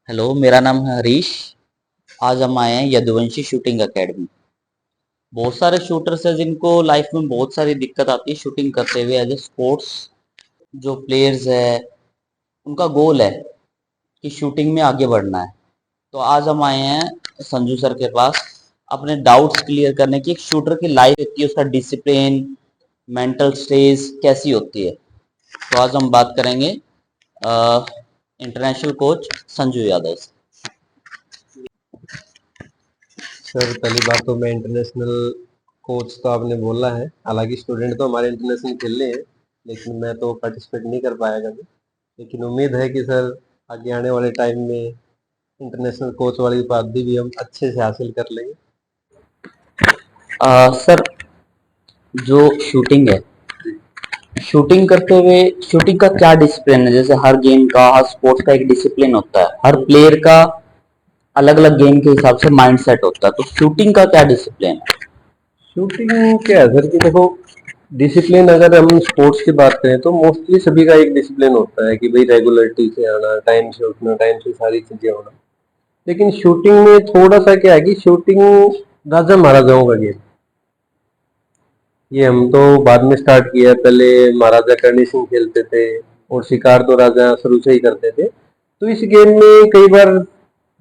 Hello, मेरा नाम है हरीश। आज हम आए हैं यदुवंशी शूटिंग एकेडमी। बहुत सारे शूटर्स हैं जिनको लाइफ में बहुत सारी दिक्कत आती है शूटिंग करते हुए। एज ए स्पोर्ट्स जो प्लेयर्स है, उनका गोल है कि शूटिंग में आगे बढ़ना है। तो आज हम आए हैं संजू सर के पास अपने डाउट्स क्लियर करने की। एक शूटर की लाइफ होती है, उसका डिसिप्लिन, मेंटल स्ट्रेस कैसी होती है। तो आज हम बात करेंगे इंटरनेशनल कोच संजू यादव से। सर, पहली बात तो मैं इंटरनेशनल कोच तो आपने बोला है। हालांकि स्टूडेंट तो हमारे इंटरनेशनल खेलने हैं, लेकिन मैं तो पार्टिसिपेट नहीं कर पाया कभी। लेकिन उम्मीद है कि सर आगे आने वाले टाइम में इंटरनेशनल कोच वाली उपाधि भी हम अच्छे से हासिल कर लेंगे। सर, जो शूटिंग है, शूटिंग करते हुए शूटिंग का क्या डिसिप्लिन है? जैसे हर गेम का, हर स्पोर्ट्स का एक डिसिप्लिन होता है, हर प्लेयर का अलग अलग गेम के हिसाब से माइंड सेट होता है। तो शूटिंग का क्या डिसिप्लिन है? शूटिंग क्या है सर कि देखो, डिसिप्लिन अगर हम स्पोर्ट्स की बात करें तो मोस्टली सभी का एक डिसिप्लिन होता है कि भाई रेगुलरिटी से आना, टाइम से उठना, टाइम से सारी चीजें होना। लेकिन शूटिंग में थोड़ा सा क्या है कि शूटिंग राजा महाराजाओं का गेम। ये हम तो बाद में स्टार्ट किया, पहले महाराजा करणी सिंह खेलते थे और शिकार तो राजा शुरू से ही करते थे। तो इस गेम में कई बार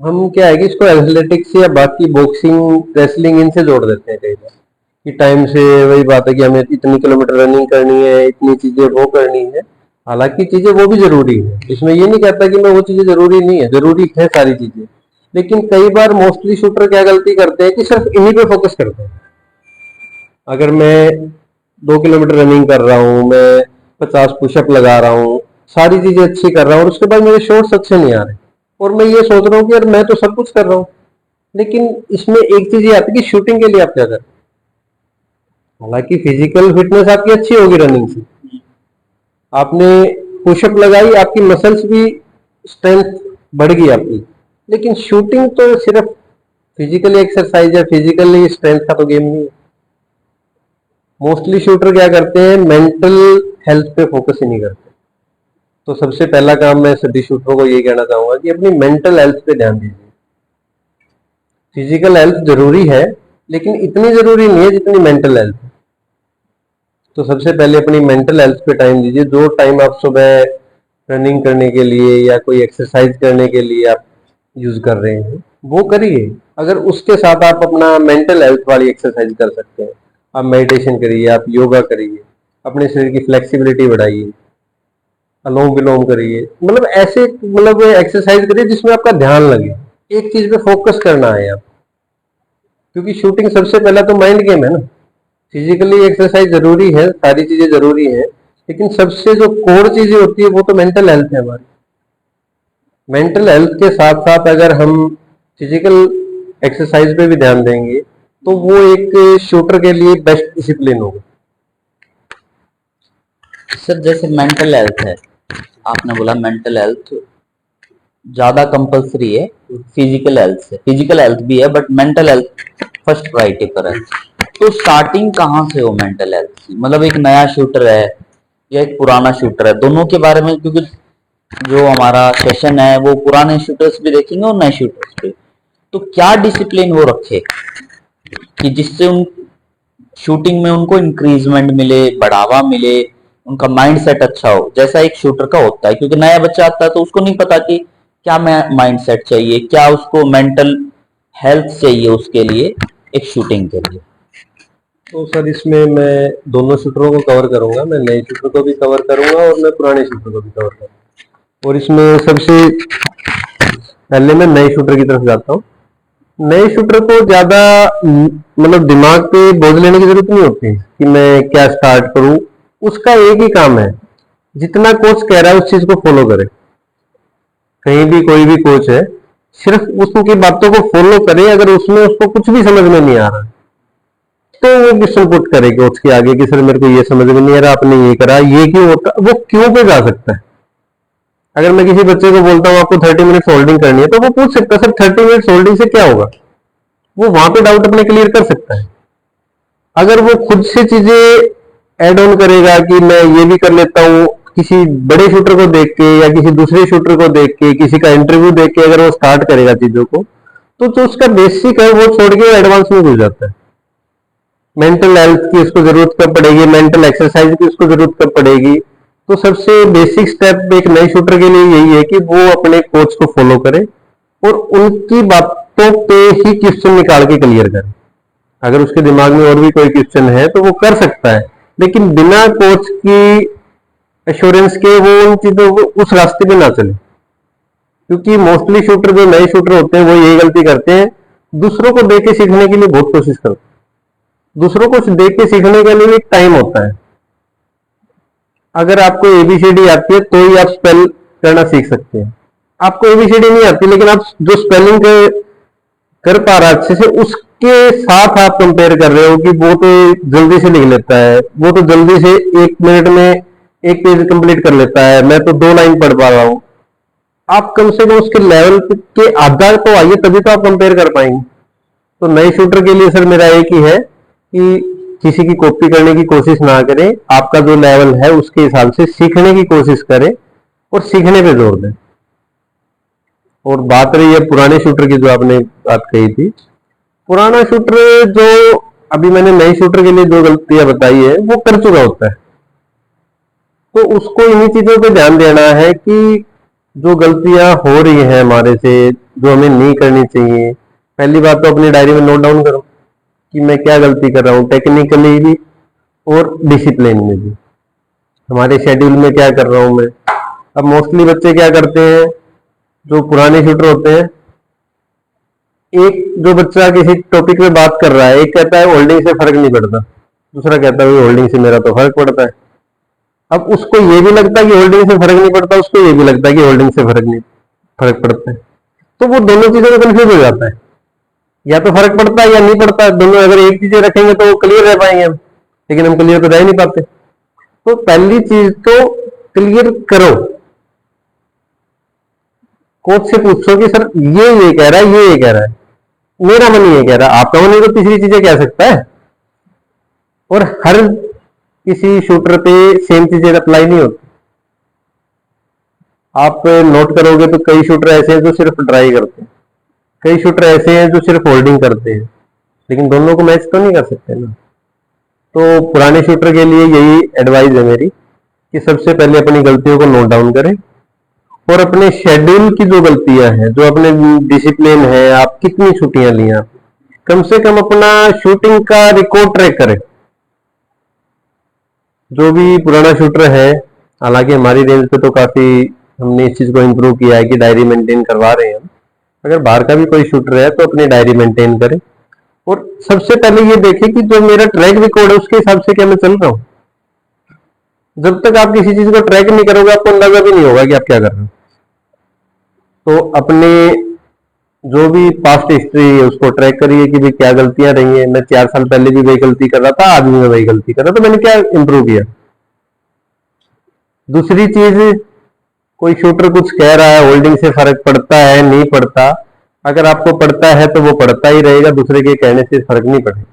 हम क्या है कि इसको एथलेटिक्स या बाकी बॉक्सिंग, रेसलिंग इनसे जोड़ देते हैं कई बार कि टाइम से। वही बात है कि हमें इतनी किलोमीटर रनिंग करनी है, इतनी चीजें वो करनी है। हालांकि चीजें वो भी जरूरी है, इसमें ये नहीं कहता कि मैं वो चीजें जरूरी नहीं है, जरूरी है सारी चीजें। लेकिन कई बार मोस्टली शूटर क्या गलती करते हैं कि सिर्फ इन्हीं पे फोकस करते हैं। अगर मैं 2 किलोमीटर रनिंग कर रहा हूँ, मैं 50 पुशअप लगा रहा हूँ, सारी चीजें अच्छी कर रहा हूँ और उसके बाद मेरे शॉट्स अच्छे नहीं आ रहे, और मैं ये सोच रहा हूँ कि यार मैं तो सब कुछ कर रहा हूँ। लेकिन इसमें एक चीज ये आती है कि शूटिंग के लिए आप क्या करें। हालांकि फिजिकल फिटनेस आपकी अच्छी होगी रनिंग से, आपने पुशअप लगाई, आपकी मसल्स भी स्ट्रेंथ बढ़ गई आपकी। लेकिन शूटिंग तो सिर्फ फिजिकली एक्सरसाइज या फिजिकली स्ट्रेंथ का तो गेम नहीं है। मोस्टली शूटर क्या करते हैं, मेंटल हेल्थ पे फोकस ही नहीं करते। तो सबसे पहला काम मैं सभी शूटरों को ये कहना चाहूंगा कि अपनी मेंटल हेल्थ पे ध्यान दीजिए। फिजिकल हेल्थ जरूरी है, लेकिन इतनी जरूरी नहीं है जितनी मेंटल हेल्थ है। तो सबसे पहले अपनी मेंटल हेल्थ पे टाइम दीजिए। जो टाइम आप सुबह रनिंग करने के लिए या कोई एक्सरसाइज करने के लिए आप यूज कर रहे हैं, वो करिए। अगर उसके साथ आप अपना मेंटल हेल्थ वाली एक्सरसाइज कर सकते हैं, आप मेडिटेशन करिए, आप योगा करिए, अपने शरीर की फ्लेक्सिबिलिटी बढ़ाइए, अनुलोम विलोम करिए, मतलब ऐसे मतलब एक्सरसाइज करिए जिसमें आपका ध्यान लगे, एक चीज पे फोकस करना है आप। क्योंकि शूटिंग सबसे पहला तो माइंड गेम है ना। फिजिकली एक्सरसाइज जरूरी है, सारी चीजें जरूरी है, लेकिन सबसे जो कोर चीजें होती है वो तो मेंटल हेल्थ है हमारी। मेंटल हेल्थ के साथ साथ अगर हम फिजिकल एक्सरसाइज पे भी ध्यान देंगे तो वो एक शूटर के लिए बेस्ट डिसिप्लिन होगा। सर, जैसे मेंटल हेल्थ है, आपने बोला मेंटल हेल्थ ज्यादा कंपलसरी है फिजिकल हेल्थ से। फिजिकल हेल्थ भी है but mental health first priority पर है। तो स्टार्टिंग कहाँ से हो मेंटल हेल्थ की? मतलब एक नया शूटर है या एक पुराना शूटर है, दोनों के बारे में, क्योंकि जो हमारा सेशन है वो पुराने शूटर्स भी देखेंगे और नए शूटर्स भी। तो क्या डिसिप्लिन वो रखे कि जिससे उन शूटिंग में उनको इंक्रीजमेंट मिले, बढ़ावा मिले, उनका माइंड सेट अच्छा हो जैसा एक शूटर का होता है। क्योंकि नया बच्चा आता है तो उसको नहीं पता कि क्या माइंड सेट चाहिए, क्या उसको मेंटल हेल्थ चाहिए उसके लिए, एक शूटिंग के लिए। तो सर इसमें मैं दोनों शूटरों को कवर करूंगा, मैं नए शूटर को भी कवर करूंगा और मैं पुराने शूटर को भी कवर करूंगा। और इसमें सबसे पहले मैं नए शूटर की तरफ जाता हूँ। नए शूटर को ज्यादा मतलब दिमाग पे बोझ लेने की जरूरत नहीं होती कि मैं क्या स्टार्ट करूं। उसका एक ही काम है, जितना कोच कह रहा है उस चीज को फॉलो करे। कहीं भी कोई भी कोच है, सिर्फ उसकी बातों को फॉलो करे। अगर उसमें उसको कुछ भी समझ में नहीं आ रहा तो वो क्वेश्चन पुट करे कोच के आगे कि सर मेरे को ये समझ में नहीं आ रहा, आपने ये करा, ये क्यों होता, वो क्यों पे जा सकता है। अगर मैं किसी बच्चे को बोलता हूँ आपको 30 मिनट होल्डिंग करनी है, तो वो पूछ सकता है सर 30 मिनट होल्डिंग से क्या होगा। वो वहां पे डाउट अपने क्लियर कर सकता है। अगर वो खुद से चीजें एड ऑन करेगा कि मैं ये भी कर लेता हूँ, किसी बड़े शूटर को देख के या किसी दूसरे शूटर को देख के, किसी का इंटरव्यू देख के अगर वो स्टार्ट करेगा चीजों को, तो उसका बेसिक है वो छोड़ के एडवांस में घुस जाता है। मेंटल हेल्थ की उसको जरूरत कब पड़ेगी, मेंटल एक्सरसाइज की उसको जरूरत कब पड़ेगी। तो सबसे बेसिक स्टेप एक नए शूटर के लिए यही है कि वो अपने कोच को फॉलो करे और उनकी बातों पे ही क्वेश्चन निकाल के क्लियर करे। अगर उसके दिमाग में और भी कोई क्वेश्चन है तो वो कर सकता है, लेकिन बिना कोच की एश्योरेंस के वो उन चीजों को उस रास्ते पे ना चले। क्योंकि मोस्टली शूटर जो नए शूटर होते हैं वो यही गलती करते हैं, दूसरों को देख के सीखने के लिए बहुत कोशिश करते हैं। दूसरों को देख के सीखने के लिए एक टाइम होता है। अगर आपको एबीसीडी आती है तो ही आप स्पेल करना सीख सकते हैं। आपको एबीसीडी नहीं आती लेकिन आप जो स्पेलिंग कर पा रहा अच्छे से, उसके साथ आप कंपेयर कर रहे हो कि वो तो जल्दी से लिख लेता है, वो तो जल्दी से 1 मिनट में एक पेज कंप्लीट कर लेता है, मैं तो 2 लाइन पढ़ पा रहा हूं। आप कम से कम उसके लेवल के आधा तो आइए, तभी तो आप कंपेयर कर पाएंगे। तो नए शूटर के लिए सर मेरा एक ही है कि किसी की कॉपी करने की कोशिश ना करें, आपका जो लेवल है उसके हिसाब से सीखने की कोशिश करें और सीखने पे जोर दें। और बात रही है पुराने शूटर की, जो आपने बात कही थी, पुराना शूटर जो अभी मैंने नए शूटर के लिए जो गलतियां बताई है वो कर चुका होता है, तो उसको इन्हीं चीजों पे ध्यान देना है कि जो गलतियां हो रही हैं हमारे से, जो हमें नहीं करनी चाहिए। पहली बात तो अपनी डायरी में नोट डाउन करो कि मैं क्या गलती कर रहा हूँ, टेक्निकली भी और डिसिप्लिन में भी, हमारे शेड्यूल में क्या कर रहा हूँ मैं। अब मोस्टली बच्चे क्या करते हैं, जो पुराने शूटर होते हैं, एक जो बच्चा किसी टॉपिक में बात कर रहा है, एक कहता है होल्डिंग से फर्क नहीं पड़ता, दूसरा कहता है होल्डिंग से मेरा तो फर्क पड़ता है। अब उसको ये भी लगता है कि होल्डिंग से फर्क नहीं पड़ता, उसको ये भी लगता है कि होल्डिंग से फर्क पड़ता है। तो वो दोनों चीजों में कंफ्यूज हो जाता है, या तो फर्क पड़ता है या नहीं पड़ता। दोनों अगर एक चीजें रखेंगे तो वो क्लियर रह पाएंगे हम, लेकिन हम क्लियर तो रह नहीं पाते। तो पहली चीज तो क्लियर करो, कोच से पूछो कि सर ये कह रहा है, ये कह रहा है, मेरा मन ये कह रहा है, आपका मन ये तो तीसरी चीजें कह सकता है। और हर किसी शूटर पे सेम चीजें अप्लाई नहीं होती। आप नोट करोगे तो कई शूटर ऐसे हैं जो सिर्फ ट्राई करते हैं, कई शूटर ऐसे हैं जो सिर्फ होल्डिंग करते हैं, लेकिन दोनों को मैच तो नहीं कर सकते ना। तो पुराने शूटर के लिए यही एडवाइस है मेरी कि सबसे पहले अपनी गलतियों को नोट डाउन करें और अपने शेड्यूल की जो गलतियां हैं, जो अपने डिसिप्लिन है, आप कितनी छुट्टियां ली हैं, कम से कम अपना शूटिंग का रिकॉर्ड ट्रैक करें। जो भी पुराना शूटर है, हालांकि हमारी रेंज पे तो काफी हमने इस चीज को इम्प्रूव किया है कि डायरी मेंटेन करवा रहे हैं हम। अगर बाहर का भी कोई शूटर है तो अपनी डायरी मेंटेन करें और सबसे पहले ये देखें कि जो मेरा ट्रैक रिकॉर्ड है उसके हिसाब से क्या मैं चल रहा हूं। जब तक आप किसी चीज को ट्रैक नहीं करोगे, आपको अंदाजा भी नहीं होगा कि आप क्या कर रहे हो। तो अपने जो भी पास्ट हिस्ट्री है उसको ट्रैक करिए कि भाई क्या गलतियां रही हैं। मैं 4 साल पहले भी वही गलती कर रहा था, आज भी मैं वही गलती कर रहा था, तो मैंने क्या इंप्रूव किया। दूसरी चीज, कोई शूटर कुछ कह रहा है होल्डिंग से फर्क पड़ता है, नहीं पड़ता, अगर आपको पड़ता है तो वो पड़ता ही रहेगा, दूसरे के कहने से फर्क नहीं पड़ेगा।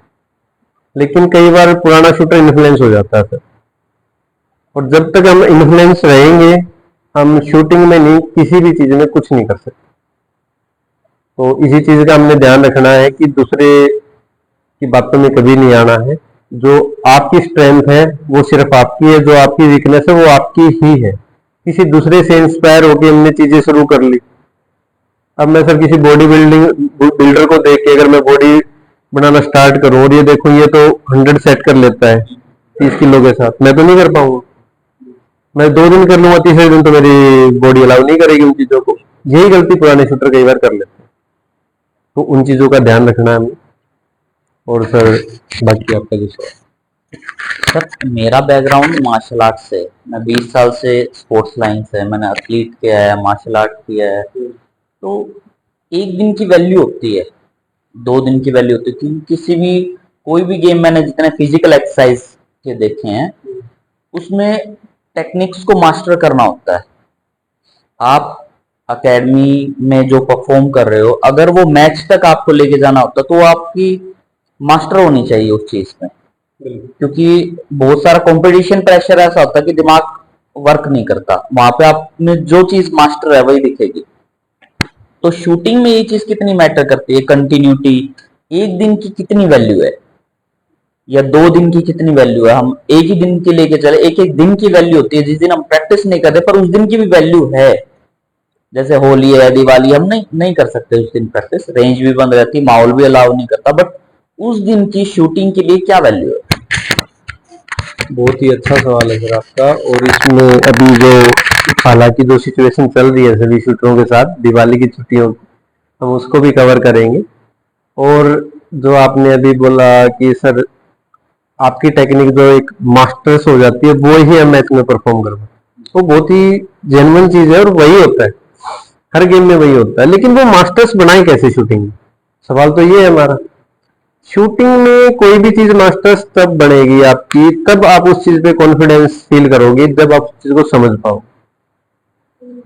लेकिन कई बार पुराना शूटर इन्फ्लुएंस हो जाता है सर, और जब तक हम इन्फ्लुएंस रहेंगे हम शूटिंग में नहीं, किसी भी चीज में कुछ नहीं कर सकते। तो इसी चीज का हमने ध्यान रखना है कि दूसरे की बातों में कभी नहीं आना है। जो आपकी स्ट्रेंथ है वो सिर्फ आपकी है, जो आपकी वीकनेस है वो आपकी ही है। किसी दूसरे से इंस्पायर होकर हमने चीजें शुरू कर ली। अब मैं सर किसी बॉडी बिल्डर को देख के अगर मैं बॉडी बनाना स्टार्ट करूं और ये देखो ये तो 100 सेट कर लेता है 30 किलो के साथ, मैं तो नहीं कर पाऊंगा। मैं 2 दिन कर लूंगा, तीसरे दिन तो मेरी बॉडी अलाउ नहीं करेगी उन चीजों को। यही गलती पुराने शूटर कई बार कर लेते हैं, तो उन चीजों का ध्यान रखना है हमें। और सर बाकी आपका जो सर, मेरा बैकग्राउंड मार्शल आर्ट से, मैं 20 साल से स्पोर्ट्स लाइन से, मैंने एथलीट किया है, मार्शल आर्ट किया है। तो एक दिन की वैल्यू होती है, 2 दिन की वैल्यू होती है, क्योंकि किसी भी कोई भी गेम मैंने जितने फिजिकल एक्सरसाइज के देखे हैं उसमें टेक्निक्स को मास्टर करना होता है। आप एकेडमी में जो परफॉर्म कर रहे हो, अगर वो मैच तक आपको लेके जाना होता तो वो आपकी मास्टर होनी चाहिए उस चीज में। क्योंकि बहुत सारा कंपटीशन प्रेशर ऐसा होता है कि दिमाग वर्क नहीं करता, वहां पे आप में जो चीज मास्टर है वही दिखेगी। तो शूटिंग में ये चीज कितनी मैटर करती है, कंटिन्यूटी, एक दिन की कितनी वैल्यू है या 2 दिन की कितनी वैल्यू है। हम एक ही दिन की लेके चले, एक एक दिन की वैल्यू होती है, जिस दिन हम प्रैक्टिस नहीं करते पर उस दिन की भी वैल्यू है। जैसे होली है, दिवाली, हम नहीं नहीं कर सकते उस दिन प्रैक्टिस, रेंज भी बंद रहती, माहौल भी अलाउ नहीं करता, बट उस दिन की शूटिंग के लिए क्या वैल्यू है। बहुत ही अच्छा सवाल है सर आपका। और इसमें अभी जो हालांकि जो सिचुएशन चल रही है सभी शूटरों के साथ दिवाली की छुट्टियों, हम उसको भी कवर करेंगे। और जो आपने अभी बोला कि सर आपकी टेक्निक जो एक मास्टर्स हो जाती है वो ही हम मैच में परफॉर्म करवाएं, तो बहुत ही जेन्युइन चीज है और वही होता है, हर गेम में वही होता है। लेकिन वो मास्टर्स बनाए कैसे शूटिंग में, सवाल तो ये है हमारा। शूटिंग में कोई भी चीज मास्टर्स तब बनेगी आपकी, तब आप उस चीज पे कॉन्फिडेंस फील करोगे जब आप उस चीज को समझ पाओ।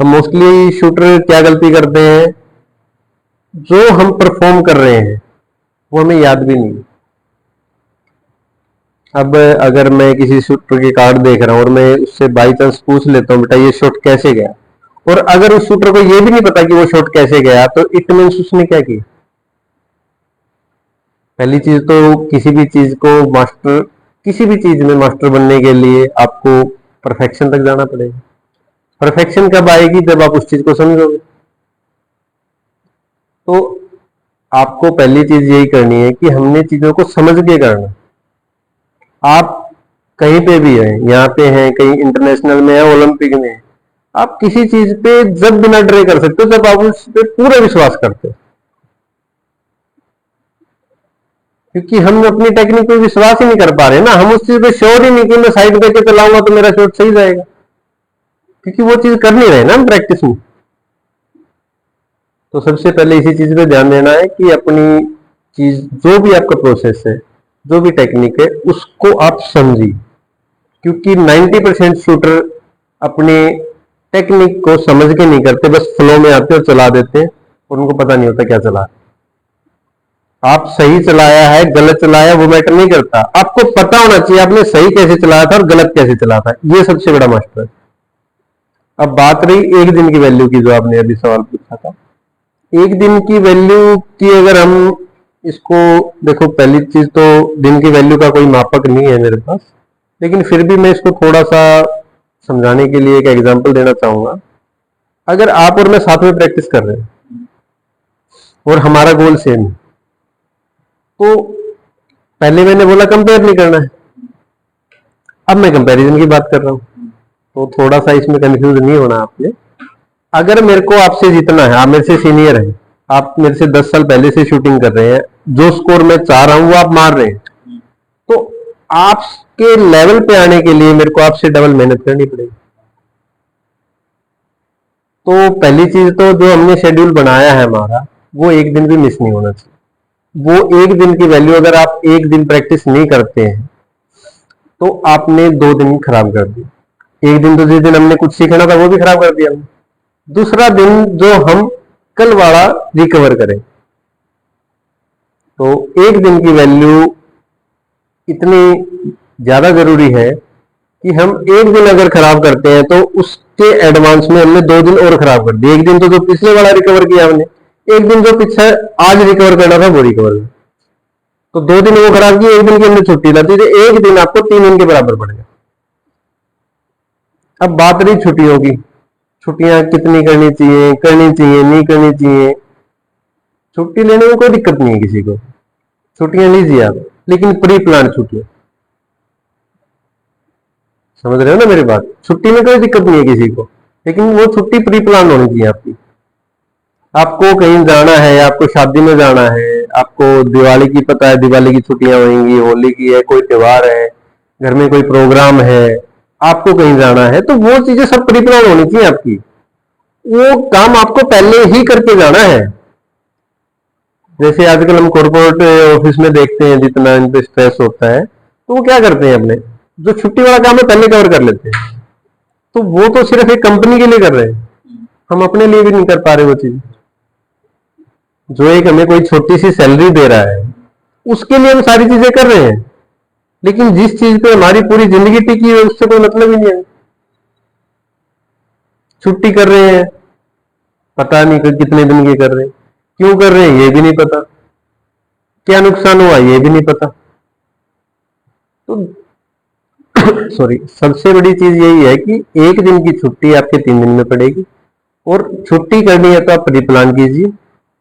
हम मोस्टली शूटर क्या गलती करते हैं, जो हम परफॉर्म कर रहे हैं वो हमें याद भी नहीं। अब अगर मैं किसी शूटर के कार्ड देख रहा हूं और मैं उससे बाई चांस पूछ लेता हूँ बेटा ये शॉट कैसे गया, और अगर उस शूटर को ये भी नहीं पता कि वो शॉट कैसे गया, तो इट मीन्स उसने क्या किया। पहली चीज तो किसी भी चीज को मास्टर, किसी भी चीज में मास्टर बनने के लिए आपको परफेक्शन तक जाना पड़ेगा। परफेक्शन कब आएगी, जब आप उस चीज को समझोगे। तो आपको पहली चीज यही करनी है कि हमने चीजों को समझ के करना। आप कहीं पे भी हैं, यहाँ पे हैं, कहीं इंटरनेशनल में है, ओलंपिक में है, आप किसी चीज पे जब बिना डरे कर सकते हो जब आप उस पे पूरा विश्वास करते हो। क्योंकि हम अपनी टेक्निक पे विश्वास ही नहीं कर पा रहे ना, हम उस चीज पे श्योर ही नहीं कि मैं साइड करके चलाऊंगा तो मेरा शॉट सही जाएगा, क्योंकि वो चीज कर नहीं रहे ना हम प्रैक्टिस में। तो सबसे पहले इसी चीज पे ध्यान देना है कि अपनी चीज, जो भी आपका प्रोसेस है, जो भी टेक्निक है, उसको आप समझिए। क्योंकि 90% शूटर अपने टेक्निक को समझ के नहीं करते, बस फ्लो में आते और चला देते हैं और उनको पता नहीं होता क्या चला। आप सही चलाया है गलत चलाया वो मैटर नहीं करता, आपको पता होना चाहिए आपने सही कैसे चलाया था और गलत कैसे चला था, ये सबसे बड़ा मास्टर है। अब बात रही एक दिन की वैल्यू की, जो आपने अभी सवाल पूछा था, एक दिन की वैल्यू की अगर हम इसको देखो, पहली चीज तो दिन की वैल्यू का कोई मापक नहीं है मेरे पास, लेकिन फिर भी मैं इसको थोड़ा सा समझाने के लिए एक एग्जांपल देना चाहूंगा। अगर आप और मैं साथ में प्रैक्टिस कर रहे हैं और हमारा गोल सेम है, तो पहले मैंने बोला कंपेयर नहीं करना है, अब मैं कंपैरिजन की बात कर रहा हूं, तो थोड़ा सा इसमें कंफ्यूज नहीं होना आपने। अगर मेरे को आपसे जीतना है, आप मेरे से सीनियर हैं, आप मेरे से 10 साल पहले से शूटिंग कर रहे हैं, जो स्कोर मैं चाह रहा हूं वो आप मार रहे हैं, तो आपके लेवल पे आने के लिए मेरे को आपसे डबल मेहनत करनी पड़ेगी। तो पहली चीज तो जो हमने शेड्यूल बनाया है हमारा, वो एक दिन भी मिस नहीं होना चाहिए। वो एक दिन की वैल्यू, अगर आप एक दिन प्रैक्टिस नहीं करते हैं तो आपने 2 दिन खराब कर दिए। एक दिन तो जिस दिन हमने कुछ सीखना था वो भी खराब कर दिया हमने। दूसरा दिन जो हम कल वाला रिकवर करें, तो एक दिन की वैल्यू इतनी ज्यादा जरूरी है कि हम एक दिन अगर खराब करते हैं तो उसके एडवांस में हमने 2 दिन और खराब कर दिए। एक दिन तो जो पिछले वाला रिकवर किया हमने, एक दिन जो पीछे आज रिकवर करना था वो रिकवर किया, तो 2 दिन वो खराब किए, एक दिन की हमने छुट्टी ला दी, तो एक दिन आपको 3 दिन के बराबर पड़ेगा। अब बात रही छुट्टियों की, छुट्टियां कितनी करनी चाहिए, नहीं करनी चाहिए। छुट्टी लेने में कोई दिक्कत नहीं है किसी को, छुट्टियां लीजिए आप, लेकिन प्री प्लान छुट्टियां, समझ रहे हो ना मेरी बात। छुट्टी में कोई दिक्कत नहीं है किसी को, लेकिन वो छुट्टी प्री प्लान होनी चाहिए आपकी। आपको कहीं जाना है, आपको शादी में जाना है, आपको दिवाली की पता है दिवाली की छुट्टियां होंगी, होली की है, कोई त्योहार है, घर में कोई प्रोग्राम है, आपको कहीं जाना है, तो वो चीजें सब प्री प्लान होनी चाहिए आपकी। वो काम आपको पहले ही करके जाना है। जैसे आजकल हम कॉर्पोरेट ऑफिस में देखते हैं जितना इन पे स्ट्रेस होता है, तो वो क्या करते हैं, अपने जो छुट्टी वाला काम है पहले कवर कर लेते हैं। तो वो तो सिर्फ एक कंपनी के लिए कर रहे हैं, हम अपने लिए भी नहीं कर पा रहे वो चीज। जो एक हमें कोई छोटी सी सैलरी दे रहा है उसके लिए हम सारी चीजें कर रहे हैं, लेकिन जिस चीज पे हमारी पूरी जिंदगी टिकी है उससे कोई मतलब ही नहीं है। छुट्टी कर रहे हैं, पता नहीं कि कितने दिन की कर रहे हैं, क्यों कर रहे हैं ये भी नहीं पता, क्या नुकसान हुआ ये भी नहीं पता। तो सॉरी, सबसे बड़ी चीज यही है कि एक दिन की छुट्टी आपके 3 दिन में पड़ेगी, और छुट्टी करनी है तो आप प्री प्लान कीजिए,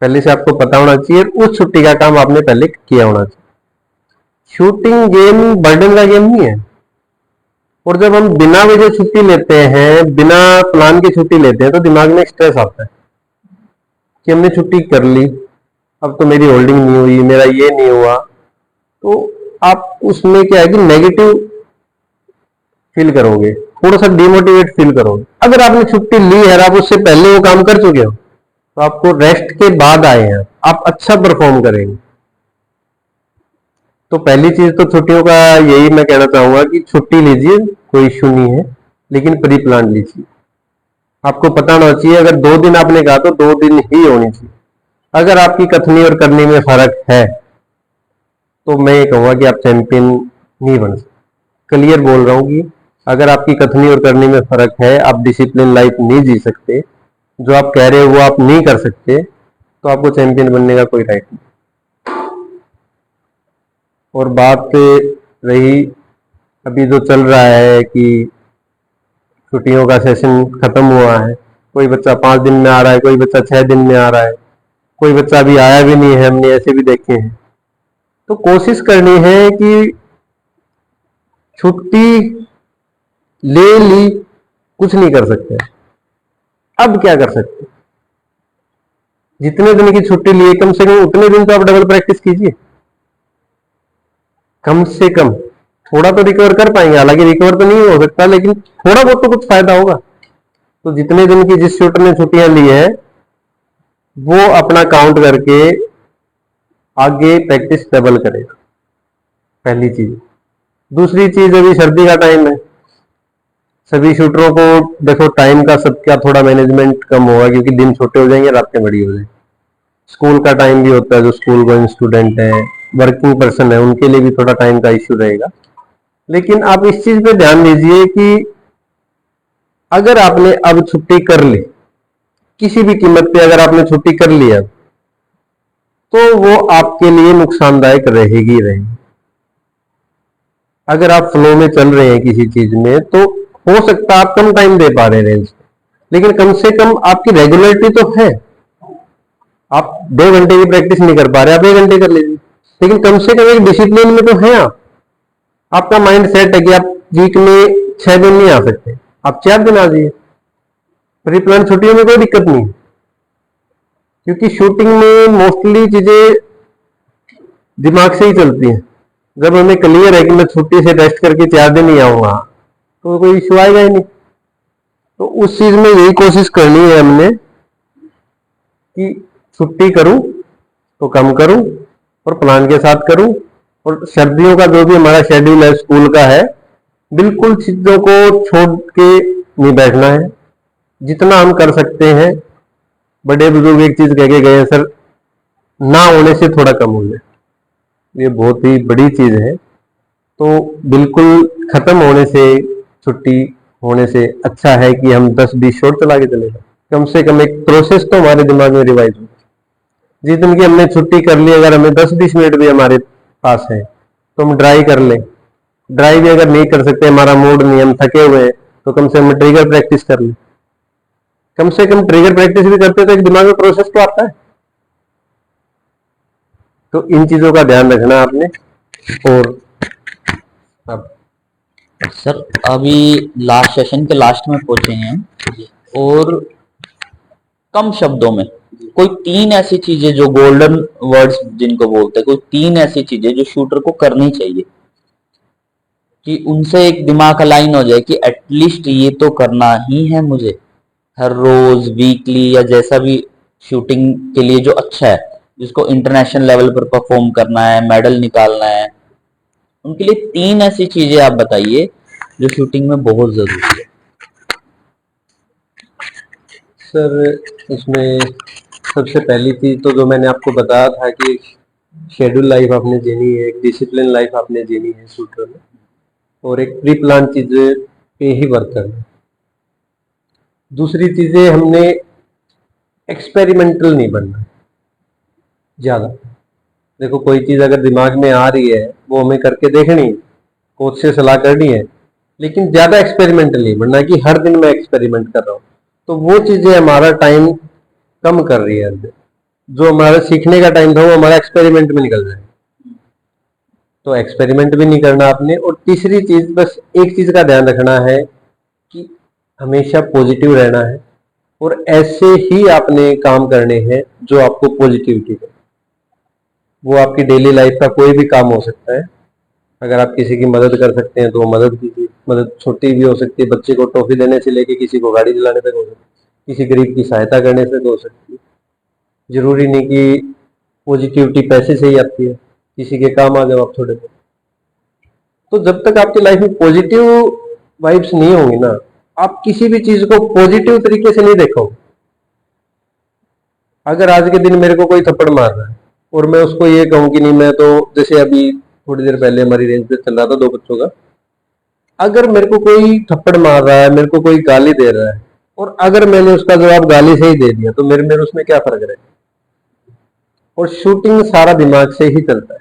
पहले से आपको पता होना चाहिए, उस छुट्टी का काम आपने पहले किया होना चाहिए। शूटिंग गेम बर्डन का गेम नहीं है, और जब हम बिना वजह छुट्टी लेते हैं, बिना प्लान की छुट्टी लेते हैं, तो दिमाग में स्ट्रेस आता है कि हमने छुट्टी कर ली, अब तो मेरी होल्डिंग नहीं हुई, मेरा ये नहीं हुआ। तो आप उसमें क्या है कि नेगेटिव फील करोगे, थोड़ा सा डिमोटिवेट फील करोगे। अगर आपने छुट्टी ली है और आप उससे पहले वो काम कर चुके हो, तो आपको रेस्ट के बाद आए हैं, आप अच्छा परफॉर्म करेंगे। तो पहली चीज तो छुट्टियों का यही मैं कहना चाहूंगा कि छुट्टी लीजिए, कोई इश्यू नहीं है, लेकिन प्री प्लान लीजिए। आपको पता होना चाहिए, अगर 2 दिन आपने कहा तो 2 दिन ही होनी चाहिए। अगर आपकी कथनी और करनी में फर्क है, तो मैं ये कहूंगा कि आप चैंपियन नहीं बन सकते। क्लियर बोल रहा हूँ कि अगर आपकी कथनी और करनी में फर्क है, आप डिसिप्लिन लाइफ नहीं जी सकते, जो आप कह रहे हो वो आप नहीं कर सकते, तो आपको चैंपियन बनने का कोई राइट नहीं। और बात रही अभी जो चल रहा है कि छुट्टियों का सेशन खत्म हुआ है, कोई बच्चा 5 दिन में आ रहा है, कोई बच्चा 6 दिन में आ रहा है, कोई बच्चा अभी आया भी नहीं है, हमने ऐसे भी देखे हैं। तो कोशिश करनी है कि छुट्टी ले ली, कुछ नहीं कर सकते, अब क्या कर सकते, जितने दिन की छुट्टी ली है कम से कम उतने दिन तो आप डबल प्रैक्टिस कीजिए, कम से कम। थोड़ा तो रिकवर कर पाएंगे, हालांकि रिकवर तो नहीं हो सकता, लेकिन थोड़ा बहुत तो कुछ फायदा होगा। तो जितने दिन की जिस शूटर ने छुट्टियां ली है, वो अपना काउंट करके आगे प्रैक्टिस डबल करेगा, पहली चीज। दूसरी चीज, अभी सर्दी का टाइम है, सभी शूटरों को देखो टाइम का सबका थोड़ा मैनेजमेंट कम होगा, क्योंकि दिन छोटे हो जाएंगे, रातें बड़ी हो जाएंगी। स्कूल का टाइम भी होता है, जो स्कूल गोइंग स्टूडेंट है, वर्किंग पर्सन है, उनके लिए भी थोड़ा टाइम का इश्यू रहेगा। लेकिन आप इस चीज पे ध्यान दीजिए कि अगर आपने अब छुट्टी कर ली, किसी भी कीमत पे अगर आपने छुट्टी कर ली अब, तो वो आपके लिए नुकसानदायक रहेगी रहेगी। अगर आप फ्लो में चल रहे हैं किसी चीज में, तो हो सकता है आप कम टाइम दे पा रहे हैं रेंज, लेकिन कम से कम आपकी रेगुलरिटी तो है। आप 2 घंटे की प्रैक्टिस नहीं कर पा रहे, आप 1 घंटे कर लीजिए, लेकिन कम से कम एक डिसिप्लिन में तो है आप। आपका माइंड सेट है कि आप वीक में 6 दिन नहीं आ सकते, आप 4 दिन आ जाइए। प्री प्लान छुट्टियों में कोई दिक्कत नहीं, क्योंकि शूटिंग में मोस्टली चीजें दिमाग से ही चलती हैं। जब हमें क्लियर है कि मैं छुट्टी से रेस्ट करके 4 दिन ही आऊंगा, तो कोई इश्यू आएगा ही नहीं। तो उस चीज में यही कोशिश करनी है हमने कि छुट्टी करूं तो कम करूं और प्लान के साथ करूं। और सर्दियों का जो भी हमारा शेड्यूल है स्कूल का है, बिल्कुल चीजों को छोड़ के नहीं बैठना है। जितना हम कर सकते हैं, बड़े बुजुर्ग एक चीज कह के गए हैं, सर, ना होने से थोड़ा कम हो जाए, ये बहुत ही बड़ी चीज है। तो बिल्कुल खत्म होने से, छुट्टी होने से अच्छा है कि हम 10-20 शॉट चला के चले जाए, कम से कम एक प्रोसेस तो हमारे दिमाग में रिवाइज हो। जिस दिन की हमने छुट्टी कर ली, अगर हमें 10-20 मिनट भी हमारे पास है, तो हम ड्राई कर लें। ड्राई भी अगर नहीं कर सकते, हमारा मूड नहीं, हम थके हुए हैं, तो कम से कम ट्रिगर प्रैक्टिस कर लें। कम से कम ट्रिगर प्रैक्टिस भी करते तो एक दिमाग में प्रोसेस तो आता है। तो इन चीजों का ध्यान रखना आपने। और अब सर अभी लास्ट सेशन के लास्ट में पहुंचे हैं, और कम शब्दों में कोई 3 ऐसी चीजें जो गोल्डन वर्ड्स जिनको बोलते हैं, कोई 3 ऐसी चीजें जो शूटर को करनी चाहिए कि उनसे एक दिमाग अलाइन हो जाए कि एटलीस्ट ये तो करना ही है मुझे, हर रोज, वीकली, या जैसा भी शूटिंग के लिए जो अच्छा है, जिसको इंटरनेशनल लेवल पर परफॉर्म करना है, मेडल निकालना है, उनके लिए 3 ऐसी चीजें आप बताइए जो शूटिंग में बहुत जरूरी है। सर, इसमें सबसे पहली चीज तो जो मैंने आपको बताया था कि शेड्यूल लाइफ आपने जीनी है, एक डिसिप्लिन लाइफ आपने जीनी है शूटर में, और एक प्री प्लान चीज पे ही वर्क करना है। दूसरी चीजें हमने एक्सपेरिमेंटल नहीं बनना ज्यादा। देखो कोई चीज अगर दिमाग में आ रही है वो हमें करके देखनी है, कोच से सलाह करनी है, लेकिन ज्यादा एक्सपेरिमेंटल नहीं बनना कि हर दिन मैं एक्सपेरिमेंट कर रहा हूँ। तो वो चीजें हमारा टाइम कम कर रही है। जो हमारा सीखने का टाइम था वो हमारा एक्सपेरिमेंट में निकल जाए, तो एक्सपेरिमेंट भी नहीं करना आपने। और तीसरी चीज, बस एक चीज का ध्यान रखना है कि हमेशा पॉजिटिव रहना है, और ऐसे ही आपने काम करने हैं जो आपको पॉजिटिविटी दे। वो आपकी डेली लाइफ का कोई भी काम हो सकता है। अगर आप किसी की मदद कर सकते हैं तो वो मदद कीजिए। मदद छोटी भी हो सकती है, बच्चे को टॉफी देने से लेके किसी को गाड़ी दिलाने तक हो सकती है, किसी गरीब की सहायता करने से हो सकती है। जरूरी नहीं कि पॉजिटिविटी पैसे से ही आती है, किसी के काम आ जाओ आप थोड़े बहुत। तो जब तक आपकी लाइफ में पॉजिटिव वाइब्स नहीं होंगी ना, आप किसी भी चीज को पॉजिटिव तरीके से नहीं देखोगे। अगर आज के दिन मेरे को कोई थप्पड़ मार रहा है और मैं उसको ये कहूँ कि नहीं, मैं तो, जैसे अभी थोड़ी देर पहले हमारी रेंज पे चल रहा था 2 बच्चों का, अगर मेरे को कोई थप्पड़ मार रहा है, मेरे को कोई गाली दे रहा है, और अगर मैंने उसका जवाब गाली से ही दे दिया, तो मेरे मेरे उसमें क्या फर्क रहेगा। और शूटिंग सारा दिमाग से ही चलता है।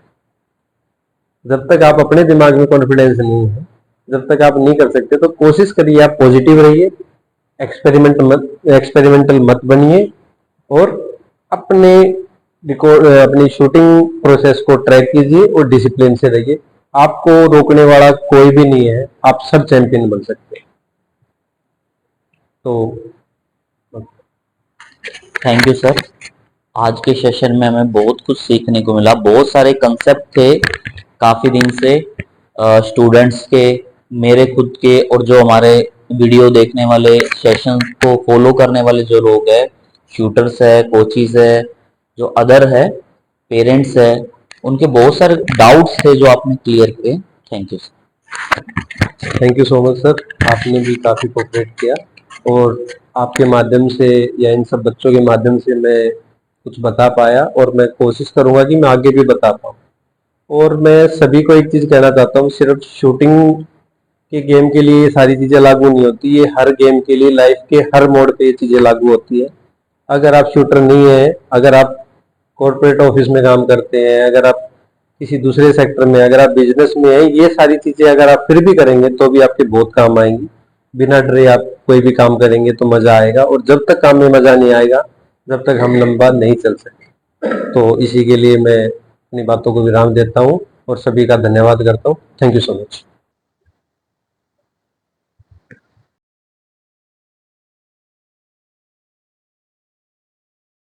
जब तक आप अपने दिमाग में कॉन्फिडेंस नहीं है, जब तक आप नहीं कर सकते, तो कोशिश करिए आप पॉजिटिव रहिए, एक्सपेरिमेंटल मत बनिए, और अपने अपनी शूटिंग प्रोसेस को ट्रैक कीजिए और डिसिप्लिन से रहिए। आपको रोकने वाला कोई भी नहीं है, आप सब चैंपियन बन सकते हैं। तो थैंक यू सर। आज के सेशन में हमें बहुत कुछ सीखने को मिला। बहुत सारे कंसेप्ट थे काफी दिन से स्टूडेंट्स के, मेरे खुद के, और जो हमारे वीडियो देखने वाले, सेशन को फॉलो करने वाले जो लोग हैं, शूटर्स है, कोचिज है, जो अदर है, पेरेंट्स है, उनके बहुत सारे डाउट्स थे जो आपने क्लियर किए। Thank you sir. Thank you so much sir, आपने भी काफी कोऑपरेट किया, और आपके माध्यम से या इन सब बच्चों के माध्यम से मैं कुछ बता पाया, और मैं कोशिश करूंगा कि मैं आगे भी बता पाऊँ। और मैं सभी को एक चीज कहना चाहता हूँ, सिर्फ शूटिंग के गेम के लिए ये सारी चीजें लागू नहीं होती, ये हर गेम के लिए, लाइफ के हर मोड पे ये चीजें लागू होती है। अगर आप शूटर नहीं है, अगर आप कॉर्पोरेट ऑफिस में काम करते हैं, अगर आप किसी दूसरे सेक्टर में, अगर आप बिजनेस में हैं, ये सारी चीजें अगर आप फिर भी करेंगे तो भी आपके बहुत काम आएंगी। बिना डरे आप कोई भी काम करेंगे तो मजा आएगा, और जब तक काम में मजा नहीं आएगा, जब तक हम लंबा नहीं चल सकते। तो इसी के लिए मैं अपनी बातों को विराम देता हूँ और सभी का धन्यवाद करता हूँ। Thank you so much.